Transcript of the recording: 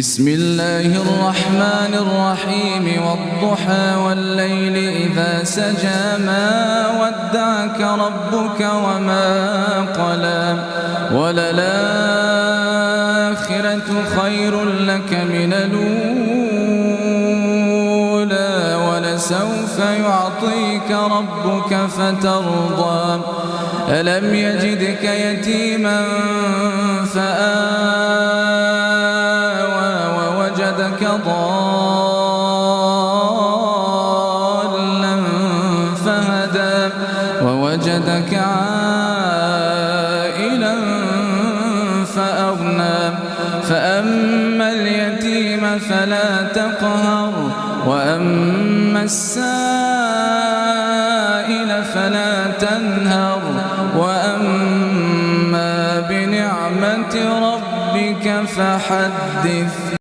بسم الله الرحمن الرحيم والضحى والليل إذا سجى ما ودعك ربك وما قلى وللآخرة خير لك من الأولى ولسوف يعطيك ربك فترضى ألم يجدك يتيما ووجدك ضالا فهدى ووجدك عائلا فأغنى فأما اليتيم فلا تقهر وأما السائل فلا تنهر وأما بنعمة ربك فحدث